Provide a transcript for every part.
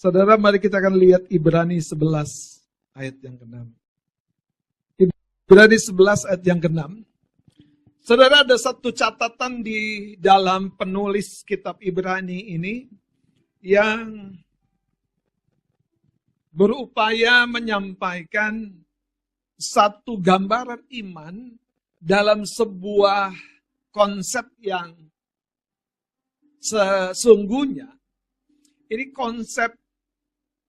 Saudara, mari kita akan lihat Ibrani 11 ayat yang ke-6. Ibrani 11 ayat yang ke-6. Saudara, ada satu catatan di dalam penulis kitab Ibrani ini yang berupaya menyampaikan satu gambaran iman dalam sebuah konsep yang sesungguhnya ini konsep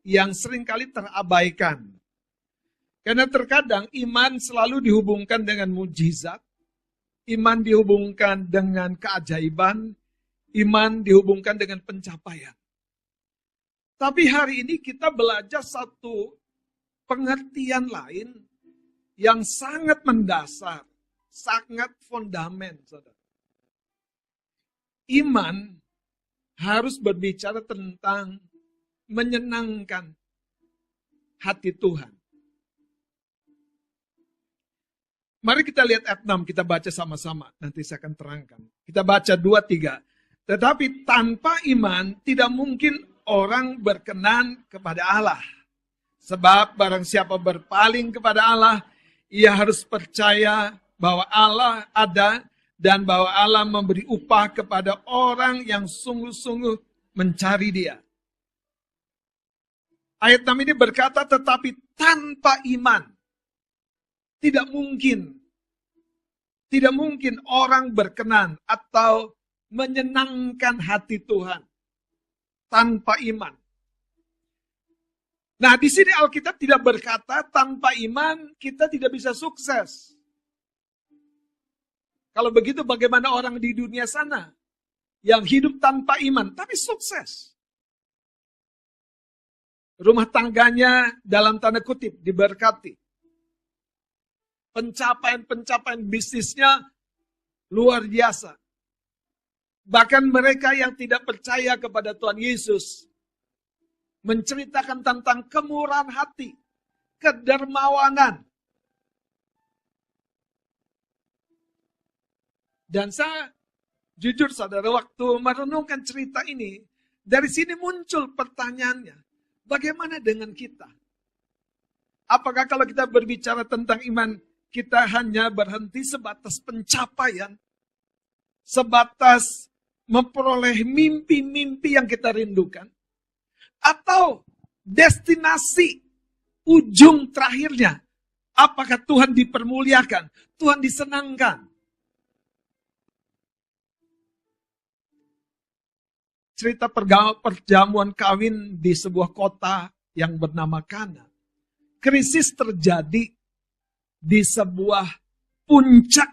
yang seringkali terabaikan. Karena terkadang iman selalu dihubungkan dengan mujizat, iman dihubungkan dengan keajaiban, iman dihubungkan dengan pencapaian. Tapi hari ini kita belajar satu pengertian lain yang sangat mendasar, sangat fondamen, saudara. Iman harus berbicara tentang menyenangkan hati Tuhan. Mari kita lihat ayat 6, kita baca sama-sama. Nanti saya akan terangkan. Kita baca 2-3. Tetapi tanpa iman tidak mungkin orang berkenan kepada Allah. Sebab barang siapa berpaling kepada Allah, ia harus percaya bahwa Allah ada dan bahwa Allah memberi upah kepada orang yang sungguh-sungguh mencari Dia. Ayat 6 ini berkata, tetapi tanpa iman tidak mungkin orang berkenan atau menyenangkan hati Tuhan tanpa iman. Nah, di sini Alkitab tidak berkata tanpa iman kita tidak bisa sukses. Kalau begitu bagaimana orang di dunia sana yang hidup tanpa iman tapi sukses? Rumah tangganya dalam tanda kutip diberkati. Pencapaian-pencapaian bisnisnya luar biasa. Bahkan mereka yang tidak percaya kepada Tuhan Yesus menceritakan tentang kemurahan hati, kedermawanan. Dan saya jujur saudara, waktu merenungkan cerita ini, dari sini muncul pertanyaannya, bagaimana dengan kita? Apakah kalau kita berbicara tentang iman, kita hanya berhenti sebatas pencapaian, sebatas memperoleh mimpi-mimpi yang kita rindukan, atau destinasi ujung terakhirnya, apakah Tuhan dipermuliakan, Tuhan disenangkan? Cerita perjamuan kawin di sebuah kota yang bernama Kana. Krisis terjadi di sebuah puncak,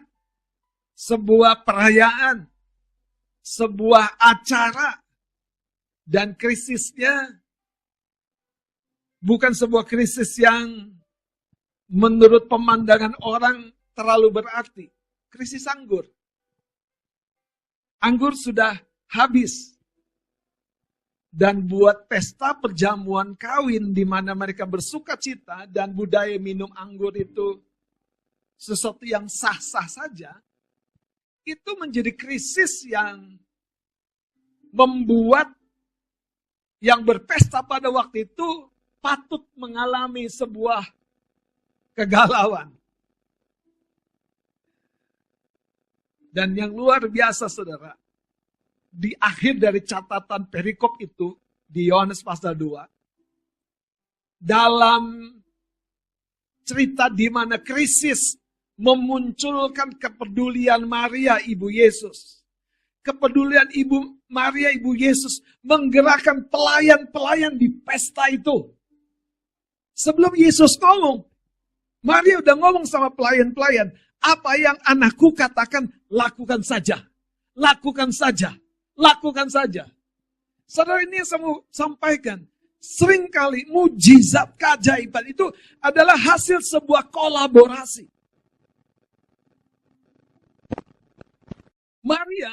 sebuah perayaan, sebuah acara. Dan krisisnya bukan sebuah krisis yang menurut pemandangan orang terlalu berarti. Krisis anggur. Anggur sudah habis. Dan buat pesta perjamuan kawin di mana mereka bersuka cita dan budaya minum anggur itu sesuatu yang sah-sah saja, itu menjadi krisis yang membuat yang berpesta pada waktu itu patut mengalami sebuah kegalauan. Dan yang luar biasa saudara, di akhir dari catatan perikop itu, di Yohanes pasal 2, dalam cerita di mana krisis memunculkan kepedulian Maria, ibu Yesus. Kepedulian ibu Maria, ibu Yesus, menggerakkan pelayan-pelayan di pesta itu. Sebelum Yesus ngomong, Maria udah ngomong sama pelayan-pelayan, apa yang anakku katakan, lakukan saja. Lakukan saja. Lakukan saja. Saudara, ini yang saya mau sampaikan. Seringkali mujizat keajaiban itu adalah hasil sebuah kolaborasi. Maria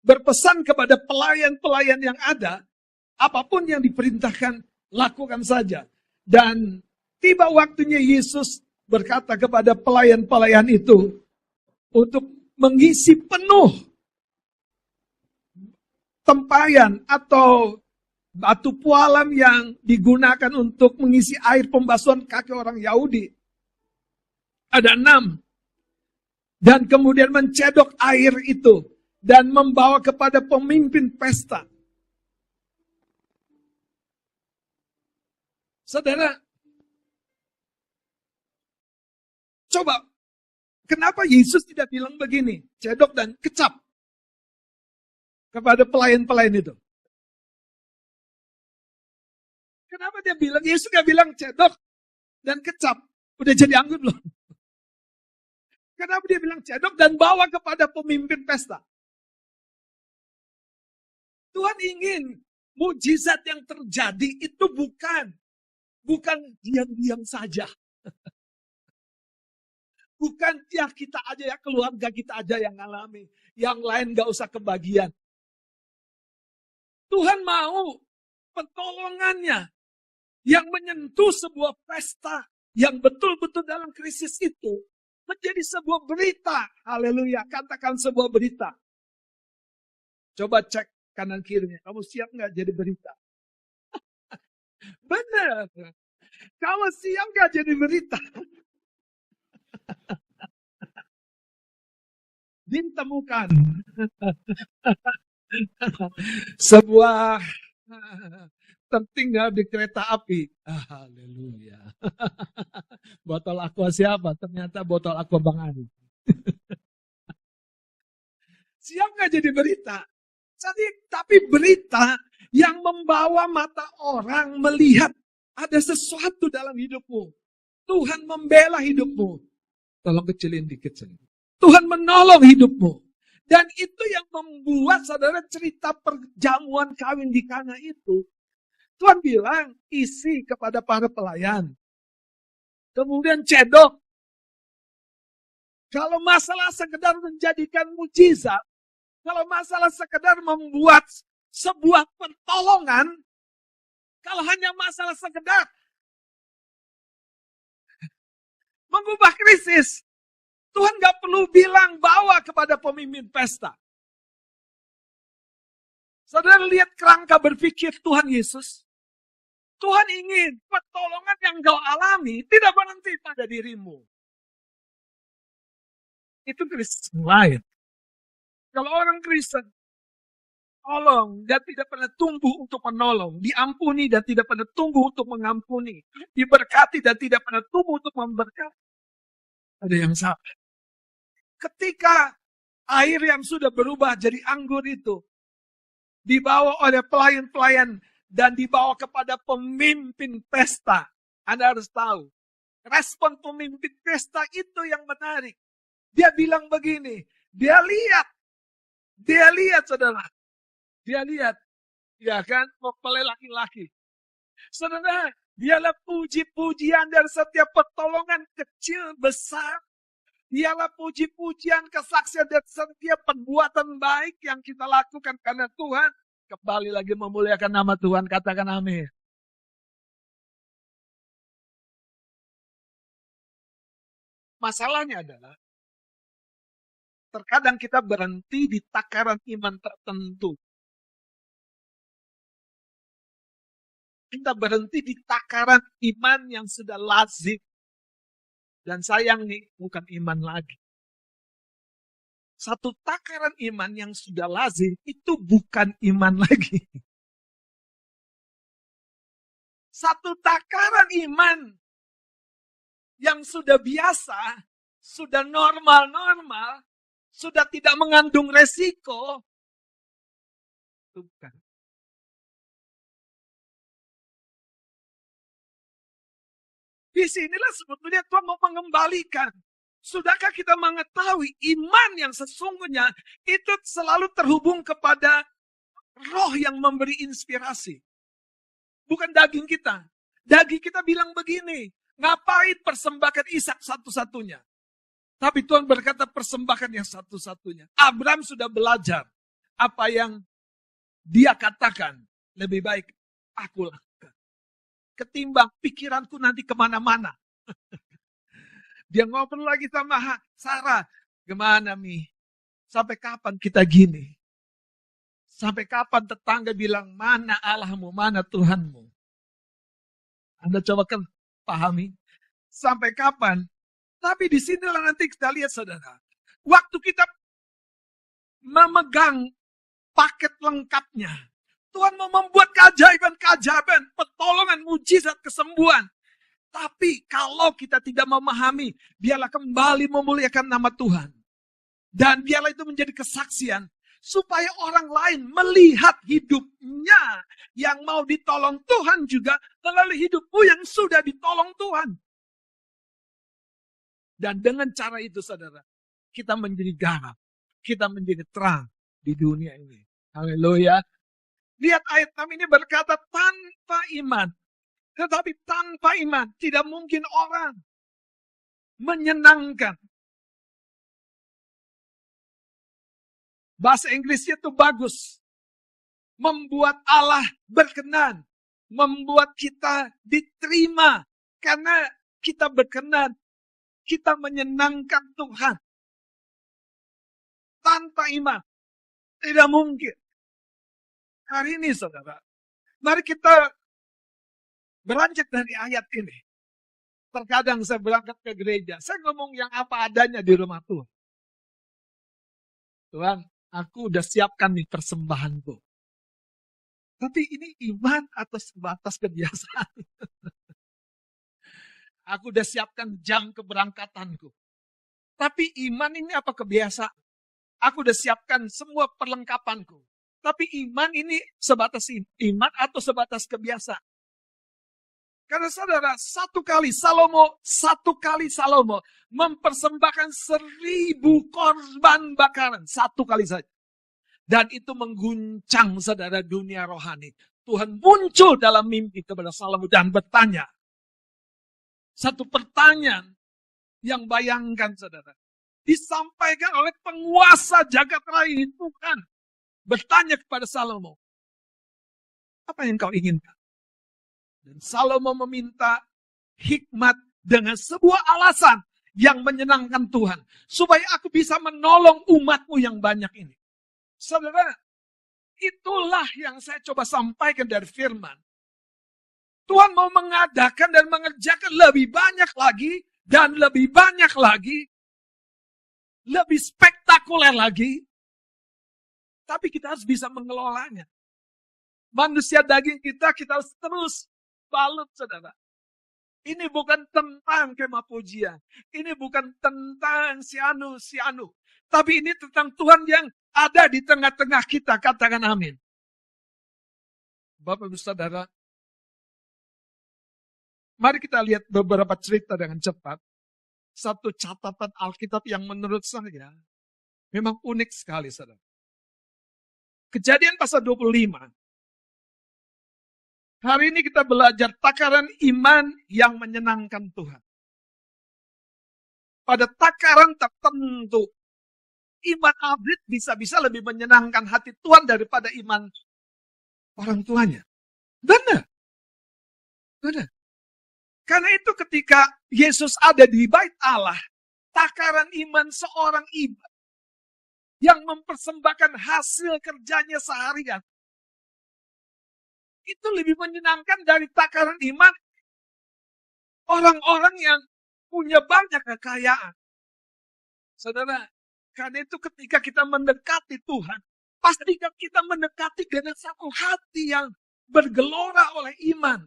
berpesan kepada pelayan-pelayan yang ada, apapun yang diperintahkan, lakukan saja. Dan tiba waktunya Yesus berkata kepada pelayan-pelayan itu untuk mengisi penuh tempayan atau Batu pualam yang digunakan untuk mengisi air pembasuhan kaki orang Yahudi. Ada 6. Dan kemudian mencedok air itu. Dan membawa kepada pemimpin pesta. Saudara, coba, kenapa Yesus tidak bilang begini? Cedok dan kecap kepada pelayan-pelayan itu. Kenapa dia bilang? Yesus gak bilang cedok dan kecap. Udah jadi anggur belum? Kenapa dia bilang cedok dan bawa kepada pemimpin pesta? Tuhan ingin mujizat yang terjadi itu bukan diam-diam saja. Bukan ya kita aja ya, keluarga kita aja yang ngalami. Yang lain gak usah kebagian. Tuhan mau pertolongannya yang menyentuh sebuah pesta yang betul-betul dalam krisis itu menjadi sebuah berita. Haleluya, katakan sebuah berita. Coba cek kanan kirinya, kamu siap gak jadi berita? Benar. Kamu siap gak jadi berita? Ditemukan sebuah tertinggal di kereta api. Haleluya. Botol aqua siapa? Ternyata botol aqua Bang Ani. Siap gak jadi berita? Tapi berita yang membawa mata orang melihat ada sesuatu dalam hidupmu. Tuhan membela hidupmu. Tolong kecilin dikit saja. Tuhan menolong hidupmu. Dan itu yang membuat saudara cerita perjamuan kawin di Kana itu. Tuhan bilang isi kepada para pelayan. Kemudian cedok. Kalau masalah sekedar menjadikan mujizat. Kalau masalah sekedar membuat sebuah pertolongan. Kalau hanya masalah sekedar mengubah krisis. Tuhan gak perlu bilang bawa kepada pemimpin pesta. Saudara lihat kerangka berpikir Tuhan Yesus. Tuhan ingin pertolongan yang kau alami tidak berhenti pada dirimu. Itu Kristen lain. Kalau orang Kristen, tolong dan tidak pernah tumbuh untuk menolong. Diampuni dan tidak pernah tumbuh untuk mengampuni. Diberkati dan tidak pernah tumbuh untuk memberkati. Ada yang salah. Ketika air yang sudah berubah jadi anggur itu dibawa oleh pelayan-pelayan dan dibawa kepada pemimpin pesta. Anda harus tahu, respon pemimpin pesta itu yang menarik. Dia bilang begini, dia lihat saudara. Dia lihat, ya kan, mempelai laki-laki. Saudara, dialah puji-pujian dari setiap pertolongan kecil, besar. Dialah puji-pujian, kesaksian dan setiap perbuatan baik yang kita lakukan karena Tuhan. Kembali lagi memuliakan nama Tuhan, katakan amin. Masalahnya adalah, terkadang kita berhenti di takaran iman tertentu. Kita berhenti di takaran iman yang sudah lazim. Dan sayang nih, bukan iman lagi. Satu takaran iman yang sudah lazim, itu bukan iman lagi. Satu takaran iman yang sudah biasa, sudah normal-normal, sudah tidak mengandung resiko, itu bukan. Di sinilah sebetulnya Tuhan mau mengembalikan. Sudahkah kita mengetahui iman yang sesungguhnya itu selalu terhubung kepada roh yang memberi inspirasi. Bukan daging kita. Daging kita bilang begini, ngapain persembahkan Ishak satu-satunya? Tapi Tuhan berkata persembahkan yang satu-satunya. Abraham sudah belajar apa yang dia katakan. Lebih baik aku lakukan. Ketimbang pikiranku nanti kemana-mana. Dia ngobrol lagi sama Sarah. Gimana Mi? Sampai kapan kita gini? Sampai kapan tetangga bilang, mana Allahmu, mana Tuhanmu? Anda coba kan pahami. Sampai kapan? Tapi di sinilah nanti kita lihat saudara. Waktu kita memegang paket lengkapnya. Tuhan mau membuat keajaiban-keajaiban, pertolongan, mujizat, kesembuhan. Tapi kalau kita tidak memahami, biarlah kembali memuliakan nama Tuhan. Dan biarlah itu menjadi kesaksian. Supaya orang lain melihat hidupnya yang mau ditolong Tuhan juga melalui hidupmu yang sudah ditolong Tuhan. Dan dengan cara itu saudara, kita menjadi garam. Kita menjadi terang di dunia ini. Haleluya. Lihat ayat 6 ini berkata tanpa iman. Tetapi tanpa iman tidak mungkin orang menyenangkan. Bahasa Inggrisnya itu bagus. Membuat Allah berkenan. Membuat kita diterima. Karena kita berkenan. Kita menyenangkan Tuhan. Tanpa iman. Tidak mungkin. Hari ini saudara. Mari kita beranjak dari ayat ini. Terkadang saya berangkat ke gereja. Saya ngomong yang apa adanya di rumah Tuhan. Tuhan, aku udah siapkan nih persembahanku. Tapi ini iman atau sebatas kebiasaan? Aku udah siapkan jam keberangkatanku. Tapi iman ini apa kebiasaan? Aku udah siapkan semua perlengkapanku. Tapi iman ini sebatas iman atau sebatas kebiasaan? Karena saudara, satu kali Salomo mempersembahkan 1000 korban bakaran. Satu kali saja. Dan itu mengguncang saudara dunia rohani. Tuhan muncul dalam mimpi kepada Salomo dan bertanya. Satu pertanyaan yang bayangkan saudara. Disampaikan oleh penguasa jagat raya Tuhan. Bertanya kepada Salomo. Apa yang kau inginkan? Dan Salomo meminta hikmat dengan sebuah alasan yang menyenangkan Tuhan. Supaya aku bisa menolong umatmu yang banyak ini. Saudara, itulah yang saya coba sampaikan dari firman. Tuhan mau mengadakan dan mengerjakan lebih banyak lagi. Dan lebih banyak lagi. Lebih spektakuler lagi. Tapi kita harus bisa mengelolanya. Manusia daging kita harus terus balut, saudara. Ini bukan tentang kemah pujian. Ini bukan tentang si anu. Tapi ini tentang Tuhan yang ada di tengah-tengah kita. Katakan amin. Bapak ibu saudara. Mari kita lihat beberapa cerita dengan cepat. Satu catatan Alkitab yang menurut saya memang unik sekali, saudara. Kejadian pasal 25. Hari ini kita belajar takaran iman yang menyenangkan Tuhan. Pada takaran tertentu, iman Abid bisa-bisa lebih menyenangkan hati Tuhan daripada iman orang tuanya. Benar. Karena itu ketika Yesus ada di bait Allah, takaran iman seorang ibu yang mempersembahkan hasil kerjanya seharian, itu lebih menyenangkan dari takaran iman orang-orang yang punya banyak kekayaan. Saudara, karena itu ketika kita mendekati Tuhan, pastikan kita mendekati dengan satu hati yang bergelora oleh iman.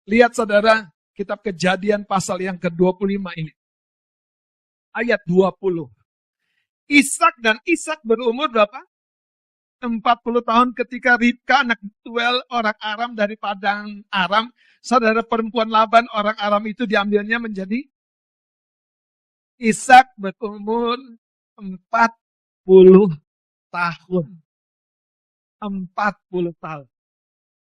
Lihat saudara, kitab Kejadian pasal yang ke-25 ini. Ayat 20. Ishak berumur berapa? 40 tahun ketika Ribka anak Betuel orang Aram dari padang Aram. Saudara perempuan Laban orang Aram itu diambilnya menjadi Ishak berumur 40 tahun. 40 tahun.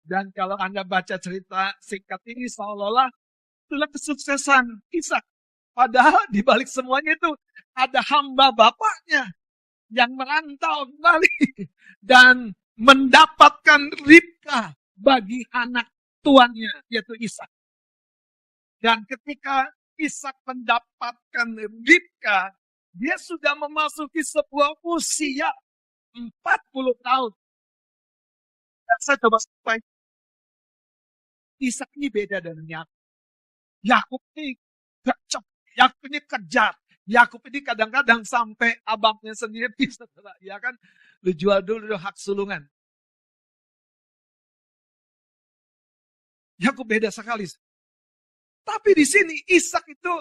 Dan kalau Anda baca cerita singkat ini seolah-olah itulah kesuksesan Ishak. Padahal di balik semuanya itu ada hamba bapaknya yang merantau kembali dan mendapatkan Ribka bagi anak tuannya yaitu Ishak. Dan ketika Ishak mendapatkan Ribka, dia sudah memasuki sebuah usia 40 tahun. Dan saya coba sampai, Ishak ini beda dengan Yakub. Yakub ini gacor, Yakub ini kejar. Yakub ini kadang-kadang sampai abangnya sendiri, saudara. Ya kan, lu jual dulu hak sulungan. Yakub beda sekali. Tapi di sini Ishak itu,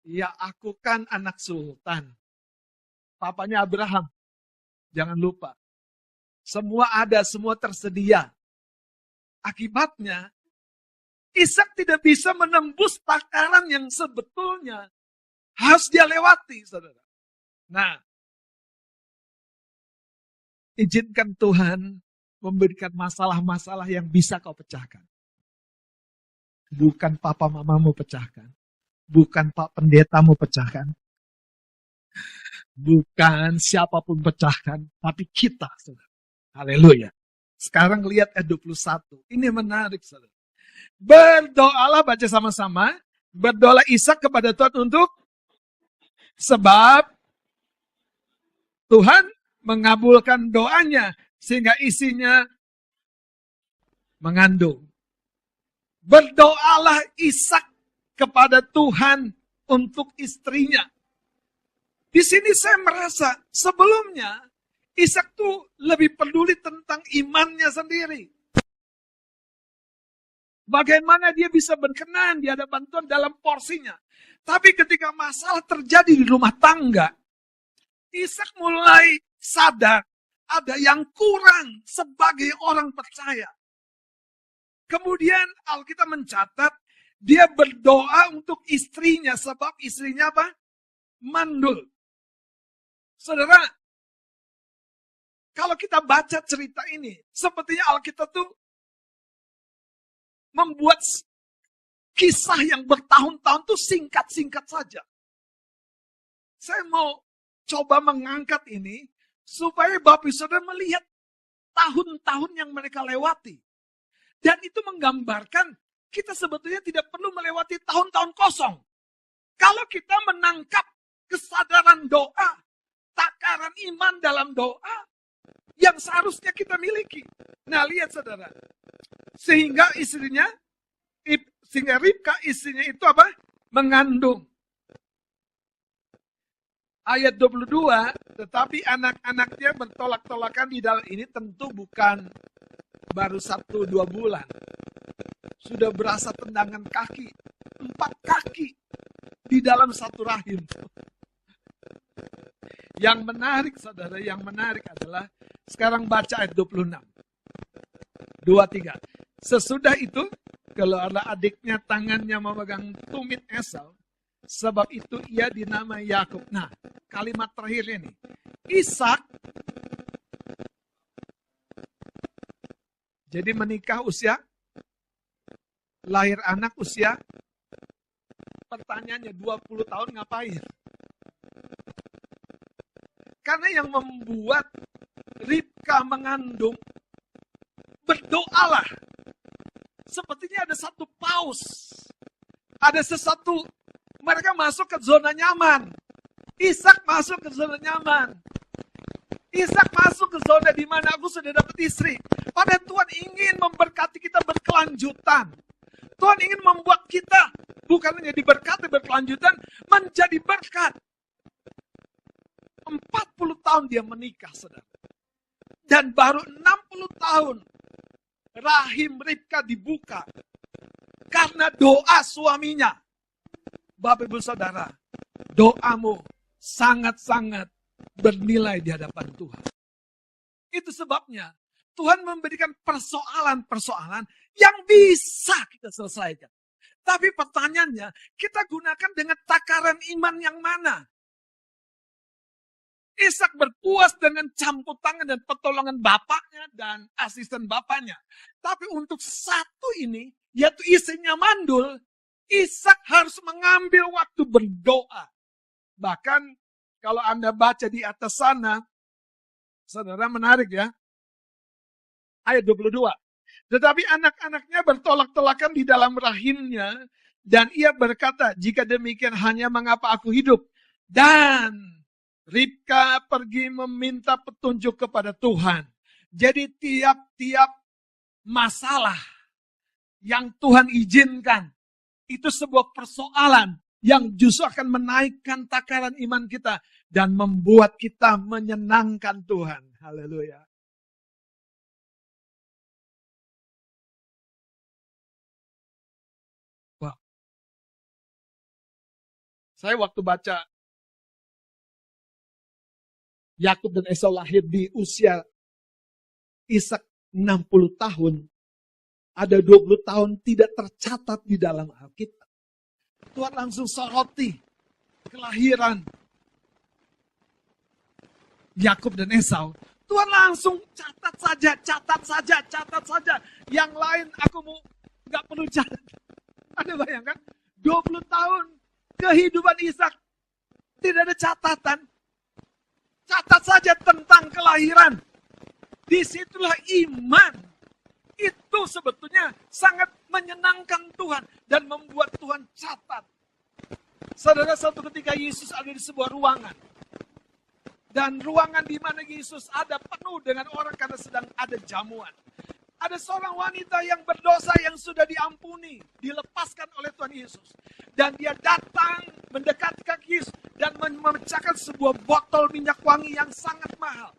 ya aku kan anak sultan. Papanya Abraham. Jangan lupa. Semua ada, semua tersedia. Akibatnya, Ishak tidak bisa menembus takaran yang sebetulnya harus dia lewati, saudara. Nah, izinkan Tuhan memberikan masalah-masalah yang bisa kau pecahkan. Bukan papa mamamu pecahkan. Bukan pak pendetamu pecahkan. Bukan siapapun pecahkan. Tapi kita, saudara. Haleluya. Sekarang lihat ayat 21. Ini menarik, saudara. Berdoalah, baca sama-sama. Berdoalah Ishak kepada Tuhan untuk sebab Tuhan mengabulkan doanya sehingga isinya mengandung. Berdoalah Ishak kepada Tuhan untuk istrinya. Di sini saya merasa sebelumnya Ishak tuh lebih peduli tentang imannya sendiri. Bagaimana dia bisa berkenan di hadapan Tuhan dalam porsinya. Tapi ketika masalah terjadi di rumah tangga, Ishak mulai sadar ada yang kurang sebagai orang percaya. Kemudian Alkitab mencatat, dia berdoa untuk istrinya, sebab istrinya apa? Mandul. Saudara, kalau kita baca cerita ini, sepertinya Alkitab tuh membuat kisah yang bertahun-tahun tuh singkat-singkat saja. Saya mau coba mengangkat ini, supaya Bapak Ibu Saudara melihat tahun-tahun yang mereka lewati. Dan itu menggambarkan kita sebetulnya tidak perlu melewati tahun-tahun kosong. Kalau kita menangkap kesadaran doa, takaran iman dalam doa, yang seharusnya kita miliki. Nah, lihat saudara. Sehingga Ribka istrinya itu apa? Mengandung. Ayat 22, tetapi anak-anaknya bertolak-tolakan di dalam ini tentu bukan baru 1-2 bulan. Sudah berasa tendangan kaki. 4 kaki di dalam satu rahim. Yang menarik saudara, yang menarik adalah sekarang baca ayat 26. 23. Sesudah itu, kalau ada adiknya tangannya memegang tumit Esau, sebab itu ia dinamai Yakub. Nah, kalimat terakhir ini. Ishak jadi menikah usia, lahir anak usia, pertanyaannya 20 tahun ngapain? Karena yang membuat Ribka mengandung, berdoalah. Sepertinya ada satu paus. Ada sesuatu, mereka masuk ke zona nyaman. Ishak masuk ke zona nyaman. Ishak masuk ke zona di mana aku sudah dapat istri. Padahal Tuhan ingin memberkati kita berkelanjutan. Tuhan ingin membuat kita bukan hanya diberkati berkelanjutan, menjadi berkat. 40 tahun dia menikah, saudara. Dan baru 60 tahun rahim Ribka dibuka karena doa suaminya. Bapak Ibu Saudara, doamu sangat-sangat bernilai di hadapan Tuhan. Itu sebabnya Tuhan memberikan persoalan-persoalan yang bisa kita selesaikan. Tapi pertanyaannya, kita gunakan dengan takaran iman yang mana? Ishak berpuas dengan campur tangan dan pertolongan bapaknya dan asisten bapaknya. Tapi untuk satu ini, yaitu istrinya mandul, Ishak harus mengambil waktu berdoa. Bahkan kalau Anda baca di atas sana, saudara menarik ya. Ayat 22. Tetapi anak-anaknya bertolak-tolakan di dalam rahimnya, dan ia berkata, jika demikian hanya mengapa aku hidup? Dan Ribka pergi meminta petunjuk kepada Tuhan. Jadi tiap-tiap masalah yang Tuhan izinkan, itu sebuah persoalan yang justru akan menaikkan takaran iman kita dan membuat kita menyenangkan Tuhan. Haleluya. Wow. Saya waktu baca Yakub dan Esau lahir di usia Ishak 60 tahun. Ada 20 tahun tidak tercatat di dalam Alkitab. Tuhan langsung soroti kelahiran Yakub dan Esau. Tuhan langsung catat saja. Yang lain aku mau nggak perlu catat. Ada bayangkan? 20 tahun kehidupan Ishak tidak ada catatan. Catat saja tentang kelahiran. Disitulah iman. Itu sebetulnya sangat menyenangkan Tuhan dan membuat Tuhan catat. Saudara, suatu ketika Yesus ada di sebuah ruangan. Dan ruangan di mana Yesus ada penuh dengan orang karena sedang ada jamuan. Ada seorang wanita yang berdosa yang sudah diampuni, dilepaskan oleh Tuhan Yesus. Dan dia datang mendekati kaki Yesus dan memecahkan sebuah botol minyak wangi yang sangat mahal.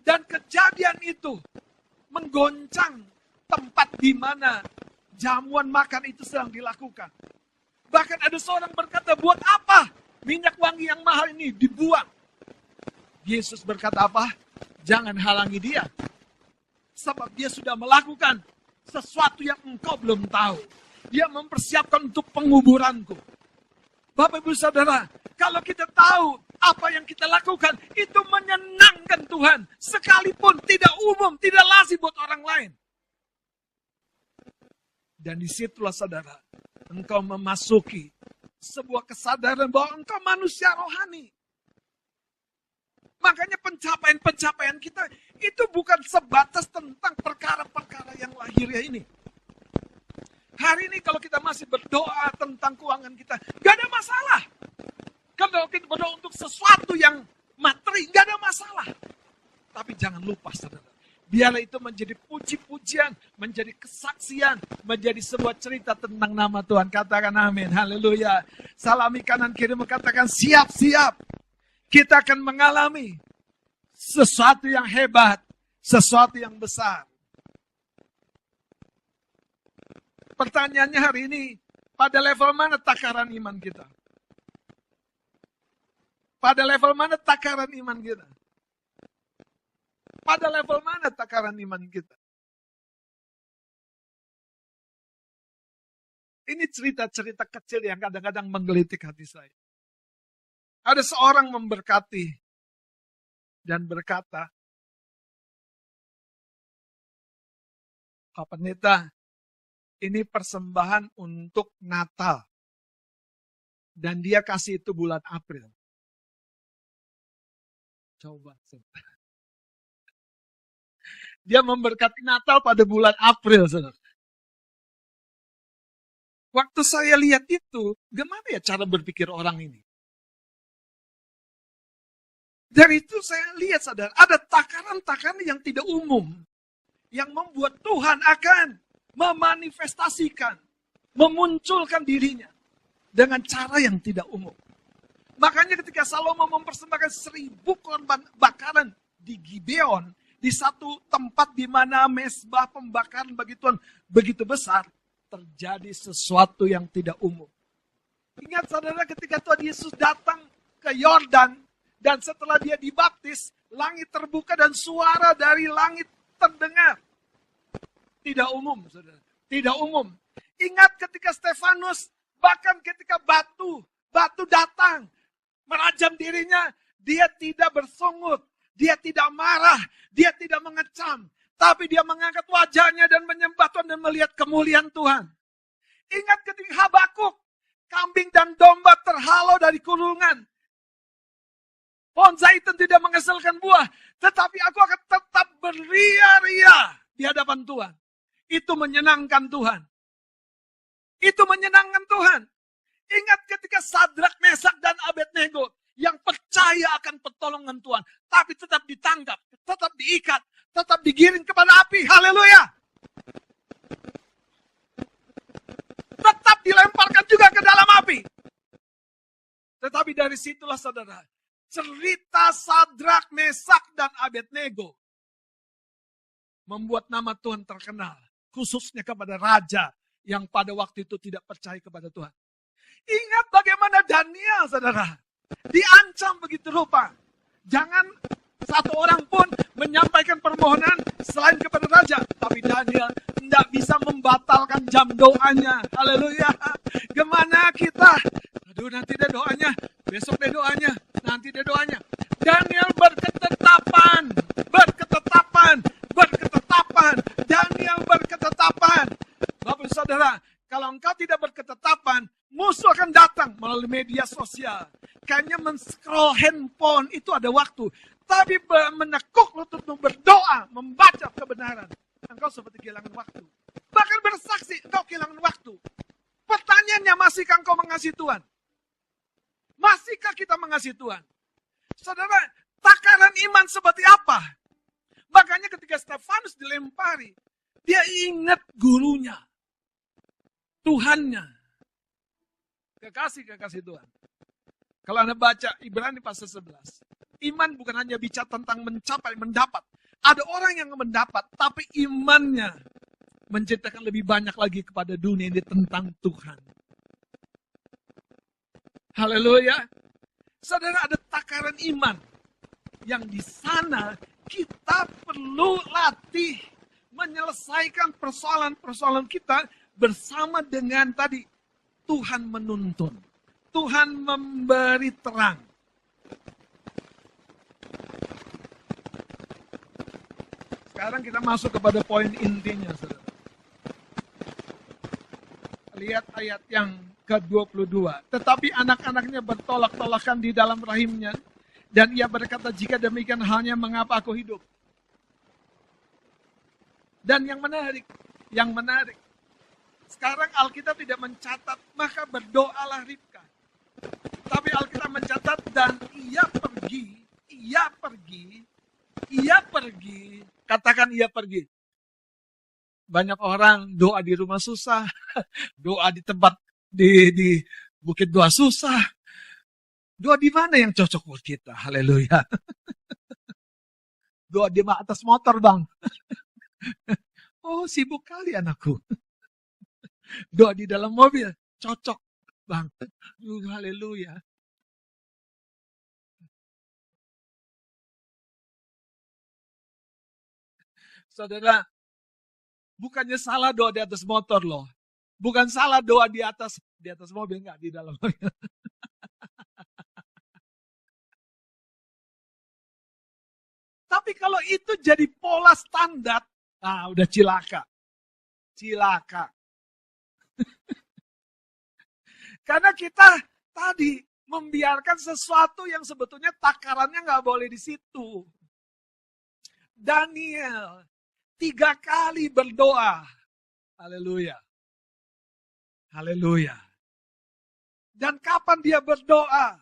Dan kejadian itu menggoncang tempat di mana jamuan makan itu sedang dilakukan. Bahkan ada seorang berkata, buat apa minyak wangi yang mahal ini dibuang? Yesus berkata apa? Jangan halangi dia. Sebab dia sudah melakukan sesuatu yang engkau belum tahu. Dia mempersiapkan untuk penguburanku. Bapak Ibu Saudara, kalau kita tahu apa yang kita lakukan, itu menyenangkan Tuhan. Sekalipun tidak umum, tidak lazim buat orang lain. Dan disitulah saudara, engkau memasuki sebuah kesadaran bahwa engkau manusia rohani. Makanya pencapaian kita itu bukan sebatas tentang perkara-perkara yang lahiriah ini. Hari ini kalau kita masih berdoa tentang keuangan kita, gak ada masalah. Kalau kita berdoa untuk sesuatu yang materi, gak ada masalah. Tapi jangan lupa saudara, biarlah itu menjadi puji-pujian, menjadi kesaksian, menjadi sebuah cerita tentang nama Tuhan. Katakan amin, haleluya. Salami kanan kiri mengatakan siap-siap. Kita akan mengalami sesuatu yang hebat, sesuatu yang besar. Pertanyaannya hari ini, pada level mana takaran iman kita? Pada level mana takaran iman kita? Pada level mana takaran iman kita? Ini cerita-cerita kecil yang kadang-kadang menggelitik hati saya. Ada seorang memberkati dan berkata, Pak Pendeta, ini persembahan untuk Natal. Dan dia kasih itu bulan April. Coba. Dia memberkati Natal pada bulan April, saudara. Waktu saya lihat itu, gimana ya cara berpikir orang ini? Dari itu saya lihat, saudara, ada takaran-takaran yang tidak umum. Yang membuat Tuhan akan memanifestasikan, memunculkan dirinya dengan cara yang tidak umum. Makanya ketika Salomo mempersembahkan 1000 korban bakaran di Gibeon, di satu tempat di mana mezbah pembakaran bagi Tuhan begitu besar, terjadi sesuatu yang tidak umum. Ingat saudara, ketika Tuhan Yesus datang ke Yordan, dan setelah dia dibaptis, langit terbuka dan suara dari langit terdengar. Tidak umum, saudara. Tidak umum. Ingat ketika Stefanus, bahkan ketika batu datang, merajam dirinya, dia tidak bersungut, dia tidak marah, dia tidak mengecam, tapi dia mengangkat wajahnya dan menyembah Tuhan dan melihat kemuliaan Tuhan. Ingat ketika Habakuk, kambing dan domba terhalau dari kurungan. Pohon zaitun tidak menghasilkan buah, tetapi aku akan tetap beria-ria di hadapan Tuhan. Itu menyenangkan Tuhan. Itu menyenangkan Tuhan. Ingat ketika Sadrak, Mesak, dan Abednego yang percaya akan pertolongan Tuhan, tapi tetap ditangkap, tetap diikat, tetap digiring kepada api. Haleluya. Tetap dilemparkan juga ke dalam api. Tetapi dari situlah saudara, cerita Sadrak, Mesak, dan Abednego membuat nama Tuhan terkenal, khususnya kepada raja yang pada waktu itu tidak percaya kepada Tuhan. Ingat bagaimana Daniel, saudara, diancam begitu rupa. Jangan satu orang pun menyampaikan permohonan selain kepada raja. Tapi Daniel tidak bisa membatalkan jam doanya. Haleluya. Gimana kita? Aduh, nanti deh doanya. Besok deh doanya. Nanti deh doanya. Daniel berketetapan. Daniel berketetapan. Bapak saudara, kalau engkau tidak berketetapan, musuh akan datang melalui media sosial. Kayaknya men-scroll handphone itu ada waktu. Tapi menekuk lututmu berdoa, membaca kebenaran. Engkau seperti kehilangan waktu. Bahkan bersaksi, engkau kehilangan waktu. Pertanyaannya, masihkah engkau mengasihi Tuhan? Masihkah kita mengasihi Tuhan? Saudara, takaran iman seperti apa? Makanya ketika Stefanus dilempari, dia ingat gurunya. Tuhannya. Kekasih Tuhan. Kalau Anda baca Ibrani pasal 11. Iman bukan hanya bicara tentang mencapai, mendapat. Ada orang yang mendapat, tapi imannya menciptakan lebih banyak lagi kepada dunia ini tentang Tuhan. Haleluya. Saudara, ada takaran iman. Yang di sana kita perlu latih menyelesaikan persoalan-persoalan kita bersama dengan tadi Tuhan menuntun. Tuhan memberi terang. Sekarang kita masuk kepada poin intinya, saudara. Lihat ayat yang ke-22. Tetapi anak-anaknya bertolak-tolakan di dalam rahimnya. Dan ia berkata, jika demikian halnya mengapa aku hidup? Dan yang menarik. Sekarang Alkitab tidak mencatat, maka berdoalah Ribka. Tapi Alkitab mencatat, dan ia pergi. Katakan ia pergi. Banyak orang doa di rumah susah, doa di tempat di bukit doa susah. Doa di mana yang cocok buat kita? Haleluya. Doa di atas motor, Bang. Oh, sibuk kali anakku. Doa di dalam mobil, cocok, Bang. Haleluya. Saudara, bukannya salah doa di atas motor loh. Bukan salah doa di atas mobil, enggak di dalam mobil. Tapi kalau itu jadi pola standar, udah cilaka. Karena kita tadi membiarkan sesuatu yang sebetulnya takarannya nggak boleh di situ. Daniel 3 kali berdoa. Haleluya. Dan kapan dia berdoa?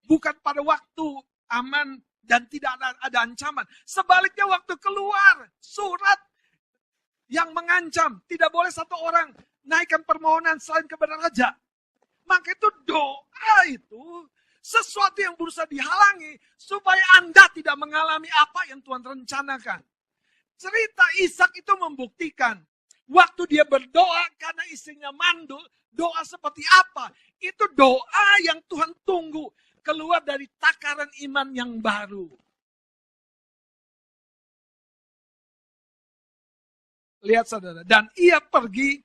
Bukan pada waktu aman dan tidak ada ancaman. Sebaliknya waktu keluar surat yang mengancam. Tidak boleh satu orang naikkan permohonan selain kepada raja. Maka itu doa itu sesuatu yang berusaha dihalangi supaya Anda tidak mengalami apa yang Tuhan rencanakan. Cerita Ishak itu membuktikan waktu dia berdoa karena istrinya mandul, doa seperti apa? Itu doa yang Tuhan tunggu keluar dari takaran iman yang baru. Lihat saudara, dan ia pergi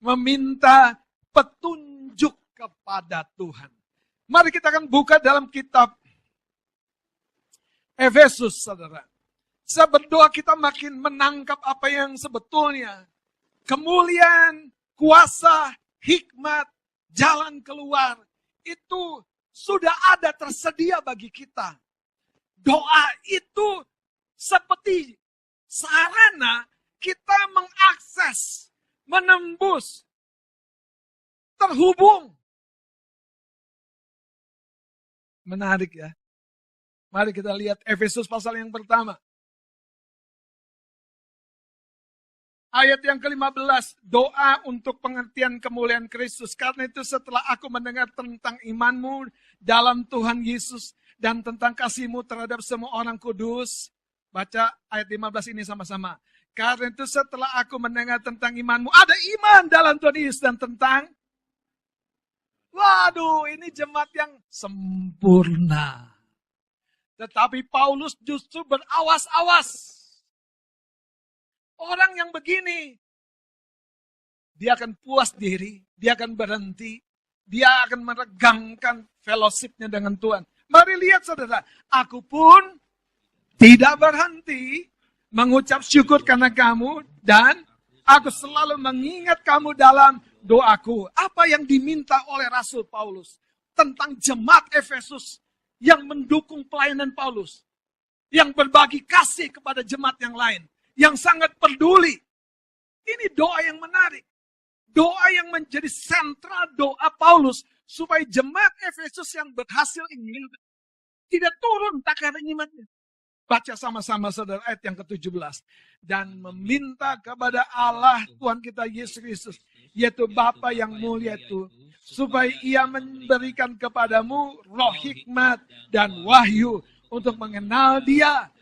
meminta petunjuk kepada Tuhan. Mari kita akan buka dalam kitab Efesus, saudara. Saya berdoa kita makin menangkap apa yang sebetulnya kemuliaan, kuasa, hikmat, jalan keluar itu sudah ada tersedia bagi kita. Doa itu seperti sarana kita mengakses, menembus, terhubung. Menarik ya. Mari kita lihat Efesus pasal yang pertama. Ayat yang ke-15, doa untuk pengertian kemuliaan Kristus. Karena itu setelah aku mendengar tentang imanmu dalam Tuhan Yesus dan tentang kasihmu terhadap semua orang kudus. Baca ayat 15 ini sama-sama. Karena itu setelah aku mendengar tentang imanmu, ada iman dalam Tuhan Yesus dan tentang, waduh, ini jemaat yang sempurna. Tetapi Paulus justru berawas-awas. Orang yang begini, dia akan puas diri, dia akan berhenti, dia akan meregangkan fellowship-nya dengan Tuhan. Mari lihat saudara, aku pun tidak berhenti mengucap syukur karena kamu dan aku selalu mengingat kamu dalam doaku. Apa yang diminta oleh Rasul Paulus tentang jemaat Efesus yang mendukung pelayanan Paulus, yang berbagi kasih kepada jemaat yang lain, yang sangat peduli. Ini doa yang menarik. Doa yang menjadi sentral doa Paulus supaya jemaat Efesus yang berhasil ini tidak turun takaran imannya. Baca sama-sama saudara ayat yang ke-17. Dan meminta kepada Allah Tuhan kita Yesus Kristus, yaitu Bapa yang mulia itu, supaya ia memberikan kepadamu roh hikmat dan wahyu untuk mengenal dia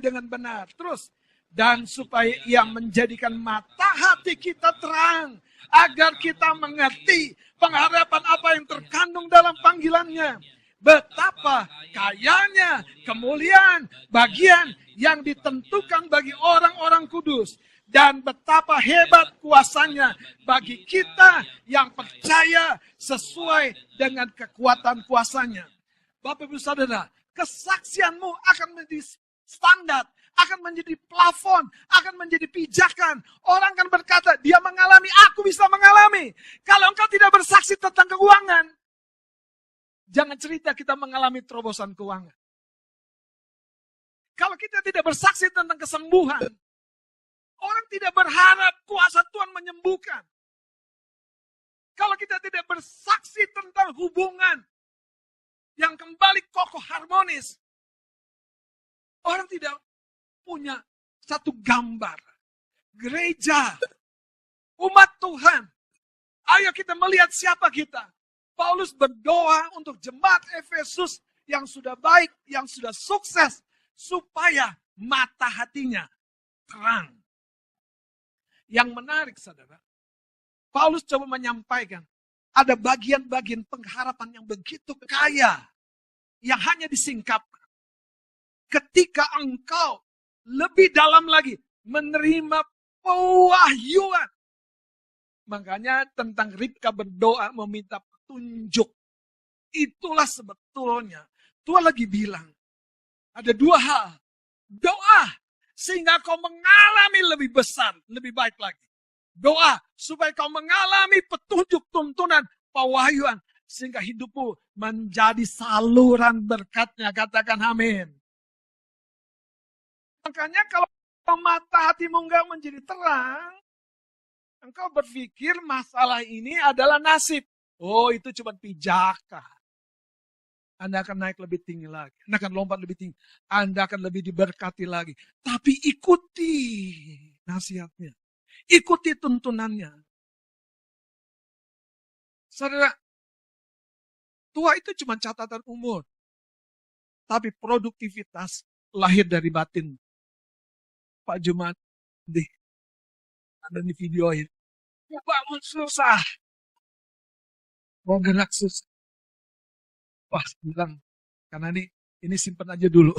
dengan benar. Terus, dan supaya ia menjadikan mata hati kita terang, agar kita mengerti pengharapan apa yang terkandung dalam panggilannya. Betapa kayanya kemuliaan bagian yang ditentukan bagi orang-orang kudus. Dan betapa hebat kuasanya bagi kita yang percaya sesuai dengan kekuatan kuasanya. Bapak Ibu Saudara, kesaksianmu akan menjadi standar, akan menjadi plafon, akan menjadi pijakan. Orang akan berkata, dia mengalami, aku bisa mengalami. Kalau engkau tidak bersaksi tentang keuangan, jangan cerita kita mengalami terobosan keuangan. Kalau kita tidak bersaksi tentang kesembuhan, orang tidak berharap kuasa Tuhan menyembuhkan. Kalau kita tidak bersaksi tentang hubungan yang kembali kokoh harmonis, orang tidak punya satu gambar. Gereja, umat Tuhan. Ayo kita melihat siapa kita. Paulus berdoa untuk jemaat Efesus yang sudah baik, yang sudah sukses, supaya mata hatinya terang. Yang menarik, saudara, Paulus coba menyampaikan, ada bagian-bagian pengharapan yang begitu kaya, yang hanya disingkapkan. Ketika engkau lebih dalam lagi menerima pewahyuan. Makanya tentang Ribka berdoa meminta petunjuk. Itulah sebetulnya Tuhan lagi bilang, ada dua hal. Doa sehingga kau mengalami lebih besar, lebih baik lagi. Doa supaya kau mengalami petunjuk, tuntunan, pewahyuan. Sehingga hidupmu menjadi saluran berkatnya. Katakan amin. Makanya kalau mata hatimu enggak menjadi terang, engkau berpikir masalah ini adalah nasib. Oh, itu cuma pijakan. Anda akan naik lebih tinggi lagi. Anda akan lompat lebih tinggi. Anda akan lebih diberkati lagi. Tapi ikuti nasihatnya. Ikuti tuntunannya. Saudara, tua itu cuma catatan umur. Tapi produktivitas lahir dari batin. Pak Jumat, ada di videoin. Bangun susah. Mau gerak susah. Wah, bilang, karena ini simpen aja dulu.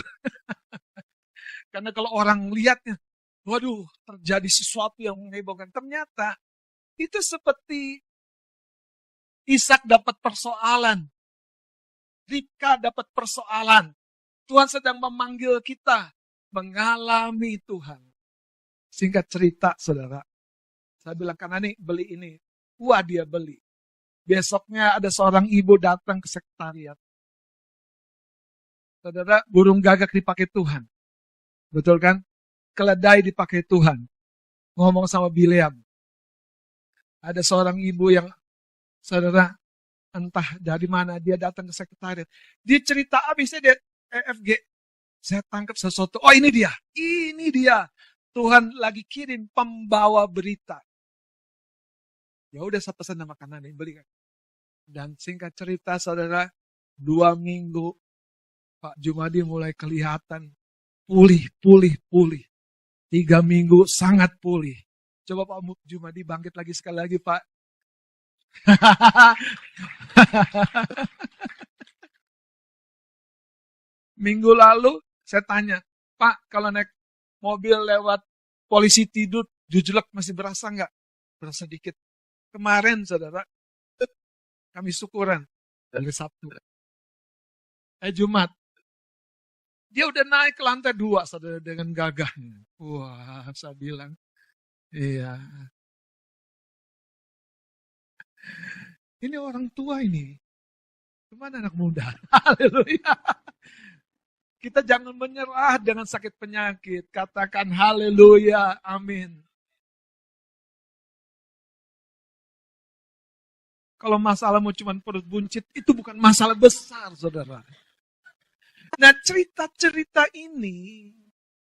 Karena kalau orang lihatnya, waduh, terjadi sesuatu yang menghebohkan. Ternyata, itu seperti Ishak dapat persoalan. Ribka dapat persoalan. Tuhan sedang memanggil kita mengalami Tuhan. Singkat cerita, saudara. Saya bilang, karena nih beli ini. Wah, dia beli. Besoknya ada seorang ibu datang ke sekretariat. Saudara, burung gagak dipakai Tuhan. Betul kan? Keledai dipakai Tuhan. Ngomong sama Bileam. Ada seorang ibu yang, saudara, Entah dari mana dia datang ke sekretariat. Dia cerita abisnya dia EFG. Saya tangkap sesuatu. Oh ini dia. Ini dia. Tuhan lagi kirim pembawa berita. Ya udah saya pesan makanan ini belikan. Dan singkat cerita saudara, 2 minggu Pak Jumadi mulai kelihatan pulih. 3 minggu sangat pulih. Coba Pak Jumadi bangkit lagi sekali lagi Pak. Minggu lalu saya tanya, Pak kalau naik mobil lewat polisi tidur, jujulek masih berasa nggak? Berasa dikit. Kemarin saudara, kami syukuran dari Sabtu. Jumat. Dia udah naik ke lantai 2 saudara dengan gagahnya. Wah, saya bilang, iya. Ini orang tua ini. Kemana anak muda? Haleluya. Kita jangan menyerah dengan sakit penyakit. Katakan haleluya, amin. Kalau masalahmu cuma perut buncit, itu bukan masalah besar, saudara. Nah, cerita-cerita ini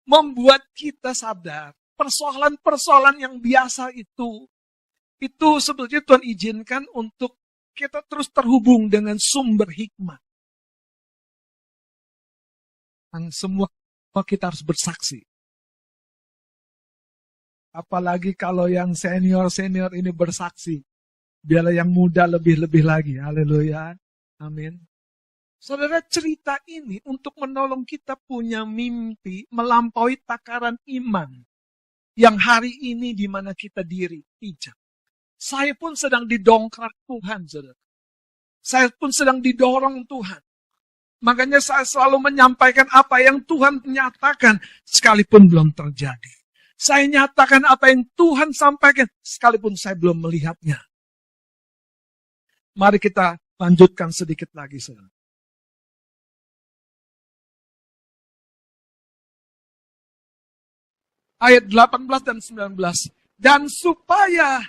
membuat kita sadar persoalan-persoalan yang biasa itu sebetulnya Tuhan izinkan untuk kita terus terhubung dengan sumber hikmah. Dan semua kita harus bersaksi. Apalagi kalau yang senior-senior ini bersaksi. Biarlah yang muda lebih-lebih lagi. Haleluya. Amin. Saudara, cerita ini untuk menolong kita punya mimpi melampaui takaran iman. Yang hari ini di mana kita diri, pijak. Saya pun sedang didongkrak Tuhan, saudara. Saya pun sedang didorong Tuhan. Makanya saya selalu menyampaikan apa yang Tuhan nyatakan, sekalipun belum terjadi. Saya nyatakan apa yang Tuhan sampaikan, sekalipun saya belum melihatnya. Mari kita lanjutkan sedikit lagi, saudara. Ayat 18 dan 19. Dan supaya,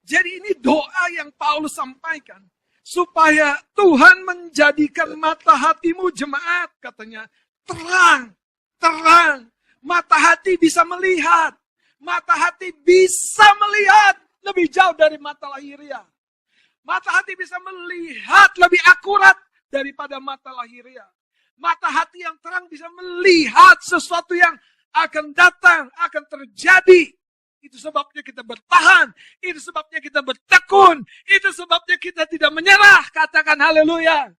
jadi ini doa yang Paulus sampaikan. Supaya Tuhan menjadikan mata hatimu jemaat, katanya. Terang. Mata hati bisa melihat. Mata hati bisa melihat lebih jauh dari mata lahiriah. Mata hati bisa melihat lebih akurat daripada mata lahiriah. Mata hati yang terang bisa melihat sesuatu yang akan datang, akan terjadi. Itu sebabnya kita bertahan. Itu sebabnya kita bertekun. Itu sebabnya kita tidak menyerah. Katakan haleluya.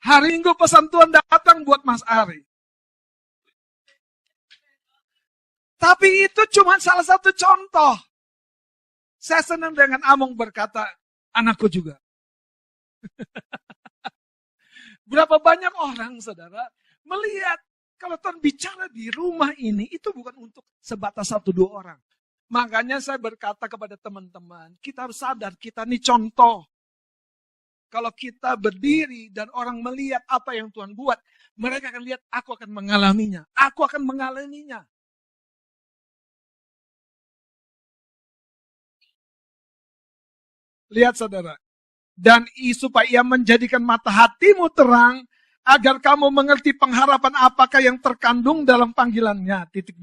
Hari Minggu pesan Tuhan datang buat Mas Ari. Tapi itu cuma salah satu contoh. Saya senang dengan Among berkata, anakku juga. Berapa banyak orang, saudara, melihat kalau Tuhan bicara di rumah ini, itu bukan untuk sebatas 1-2 orang. Makanya saya berkata kepada teman-teman, kita harus sadar, kita ini contoh. Kalau kita berdiri dan orang melihat apa yang Tuhan buat, mereka akan lihat, aku akan mengalaminya. Aku akan mengalaminya. Lihat saudara. Dan supaya ia menjadikan mata hatimu terang, agar kamu mengerti pengharapan apakah yang terkandung dalam panggilannya. 2.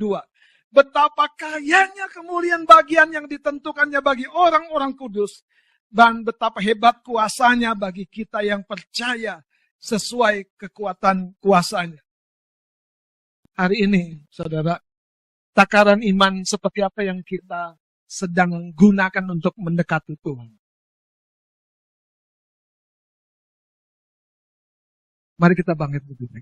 Betapa kayanya kemuliaan bagian yang ditentukannya bagi orang-orang kudus. Dan betapa hebat kuasanya bagi kita yang percaya sesuai kekuatan kuasanya. Hari ini, saudara, takaran iman seperti apa yang kita sedang gunakan untuk mendekati Tuhan. Mari kita bangkit berdiri.